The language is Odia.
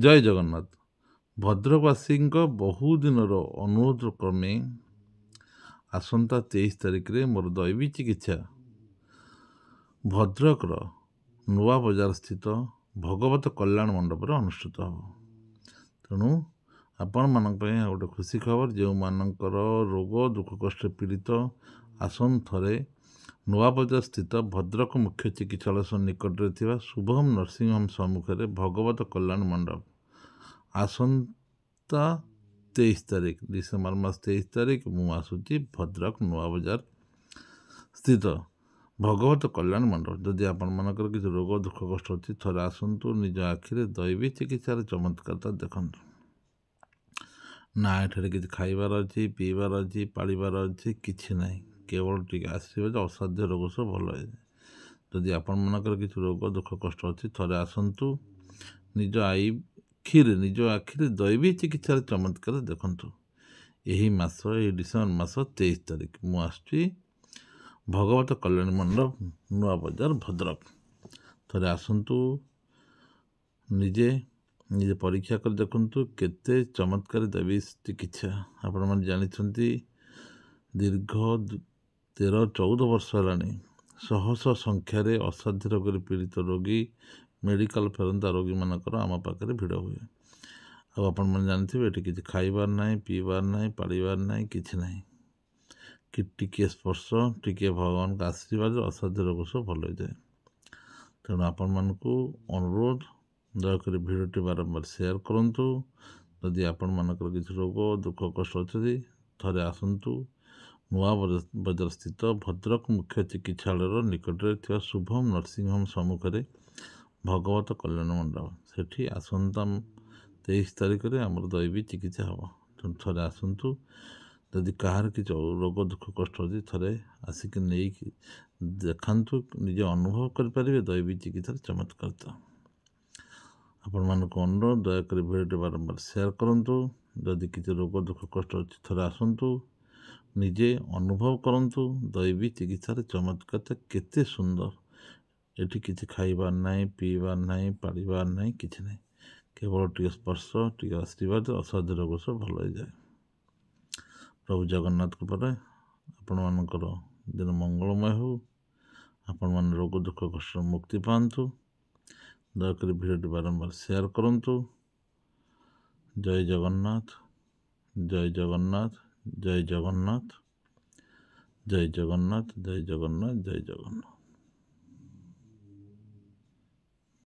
ଜୟ ଜଗନ୍ନାଥ। ଭଦ୍ରକବାସୀଙ୍କ ବହୁଦିନର ଅନୁରୋଧ କ୍ରମେ ଆସନ୍ତା 23 ତାରିଖରେ ମୋର ଦୈବୀ ଚିକିତ୍ସା ଭଦ୍ରକର ନୂଆ ବଜାର ସ୍ଥିତ ଭଗବତ କଲ୍ୟାଣ ମଣ୍ଡପରେ ଅନୁଷ୍ଠିତ ହେବ। ତେଣୁ ଆପଣମାନଙ୍କ ପାଇଁ ଆଉ ଗୋଟେ ଖୁସି ଖବର, ଯେଉଁମାନଙ୍କର ରୋଗ ଦୁଃଖ କଷ୍ଟରେ ପୀଡ଼ିତ ଆସନ୍ତୁ ଥରେ ନୂଆବଜାର ସ୍ଥିତ ଭଦ୍ରକ ମୁଖ୍ୟ ଚିକିତ୍ସାଳୟ ନିକଟରେ ଥିବା ଶୁଭମ ନର୍ସିଂ ହୋମ୍ ସମ୍ମୁଖରେ ଭଗବତ କଲ୍ୟାଣ ମଣ୍ଡପ ଆସନ୍ତା 23 ତାରିଖ ଡିସେମ୍ବର ମାସ 23 ତାରିଖ ମୁଁ ଆସୁଛି ଭଦ୍ରକ ନୂଆବଜାର ସ୍ଥିତ ଭଗବତ କଲ୍ୟାଣ ମଣ୍ଡପ। ଯଦି ଆପଣମାନଙ୍କର କିଛି ରୋଗ ଦୁଃଖ କଷ୍ଟ ଅଛି ଥରେ ଆସନ୍ତୁ, ନିଜ ଆଖିରେ ଦୈବୀ ଚିକିତ୍ସାର ଚମତ୍କାରତା ଦେଖନ୍ତୁ। ନା ଏଠାରେ କିଛି ଖାଇବାର ଅଛି, ପିଇବାର ଅଛି, ପାଳିବାର ଅଛି, କିଛି ନାହିଁ। କେବଳ ଟିକେ ଆସିବେ ଯେ ଅସାଧ୍ୟ ରୋଗ ସବୁ ଭଲ ହେଇଯାଏ। ଯଦି ଆପଣମାନଙ୍କର କିଛି ରୋଗ ଦୁଃଖ କଷ୍ଟ ଅଛି ଥରେ ଆସନ୍ତୁ, ନିଜ ଆଖିରେ ଦୈବୀ ଚିକିତ୍ସାର ଚମତ୍କାର ଦେଖନ୍ତୁ। ଏହି ଡିସେମ୍ବର ମାସ 23 ତାରିଖ ମୁଁ ଆସୁଛି ଭଗବତ କଲ୍ୟାଣ ମଣ୍ଡପ ନୂଆ ବଜାର ଭଦ୍ରକ। ଥରେ ଆସନ୍ତୁ, ନିଜେ ପରୀକ୍ଷା କରି ଦେଖନ୍ତୁ କେତେ ଚମତ୍କାର ଦୈବୀ ଚିକିତ୍ସା। ଆପଣମାନେ ଜାଣିଛନ୍ତି ଦୀର୍ଘ 13-14 ବର୍ଷ ହେଲାଣି ଶହ ଶହ ସଂଖ୍ୟାରେ ଅସାଧ୍ୟ ରୋଗରେ ପୀଡ଼ିତ ରୋଗୀ ମେଡ଼ିକାଲ ଫେରନ୍ତା ରୋଗୀମାନଙ୍କର ଆମ ପାଖରେ ଭିଡ଼ ହୁଏ। ଆଉ ଆପଣମାନେ ଜାଣିଥିବେ ଏଠି କିଛି ଖାଇବାର ନାହିଁ, ପିଇବାର ନାହିଁ, ପାଳିବାର ନାହିଁ, କିଛି ନାହିଁ। ଟିକିଏ ସ୍ପର୍ଶ, ଟିକିଏ ଭଗବାନଙ୍କ ଆଶୀର୍ବାଦରେ ଅସାଧ୍ୟ ରୋଗ ସବୁ ଭଲ ହୋଇଯାଏ। ତେଣୁ ଆପଣମାନଙ୍କୁ ଅନୁରୋଧ, ଦୟାକରି ଭିଡ଼ିଓଟି ବାରମ୍ବାର ସେୟାର କରନ୍ତୁ। ଯଦି ଆପଣମାନଙ୍କର କିଛି ରୋଗ ଦୁଃଖ କଷ୍ଟ ଅଛି ଥରେ ଆସନ୍ତୁ ନୂଆ ବଜାର ସ୍ଥିତ ଭଦ୍ରକ ମୁଖ୍ୟ ଚିକିତ୍ସାଳୟର ନିକଟରେ ଥିବା ଶୁଭମ ନର୍ସିଂ ହୋମ୍ ସମ୍ମୁଖରେ ଭଗବତ କଲ୍ୟାଣ ମଣ୍ଡପ। ସେଠି ଆସନ୍ତା 23 ତାରିଖରେ ଆମର ଦୈବୀ ଚିକିତ୍ସା ହେବ। ତେଣୁ ଥରେ ଆସନ୍ତୁ। ଯଦି କାହାର କିଛି ରୋଗ ଦୁଃଖ କଷ୍ଟ ଅଛି ଥରେ ଆସିକି ନେଇକି ଦେଖାନ୍ତୁ, ନିଜେ ଅନୁଭବ କରିପାରିବେ ଦୈବୀ ଚିକିତ୍ସାର ଚମତ୍କାରତା। ଆପଣମାନଙ୍କୁ ଅନୁରୋଧ, ଦୟାକରି ଭିଡ଼ିଓଟି ବାରମ୍ବାର ସେୟାର କରନ୍ତୁ। ଯଦି କିଛି ରୋଗ ଦୁଃଖ କଷ୍ଟ ଅଛି ଥରେ ଆସନ୍ତୁ, ନିଜେ ଅନୁଭବ କରନ୍ତୁ ଦୈବୀ ଚିକିତ୍ସାର ଚମତ୍କାରତା କେତେ ସୁନ୍ଦର। ଏଠି କିଛି ଖାଇବାର ନାହିଁ, ପିଇବାର ନାହିଁ, ପାଳିବାର ନାହିଁ, କିଛି ନାହିଁ। କେବଳ ଟିକେ ସ୍ପର୍ଶ, ଟିକେ ଆଶୀର୍ବାଦ, ଅସାଧ୍ୟ ରୋଗ ସବୁ ଭଲ ହେଇଯାଏ। ପ୍ରଭୁ ଜଗନ୍ନାଥ କୃପାରେ ଆପଣମାନଙ୍କର ଦିନ ମଙ୍ଗଳମୟ ହେଉ। ଆପଣମାନେ ରୋଗ ଦୁଃଖ କଷ୍ଟରୁ ମୁକ୍ତି ପାଆନ୍ତୁ। ଦୟାକରି ଭିଡ଼ିଓଟି ବାରମ୍ବାର ସେୟାର କରନ୍ତୁ। ଜୟ ଜଗନ୍ନାଥ, ଜୟ ଜଗନ୍ନାଥ, ଜୟ ଜଗନ୍ନାଥ, ଜୟ ଜଗନ୍ନାଥ, ଜୟ ଜଗନ୍ନାଥ, ଜୟ ଜଗନ୍ନାଥ।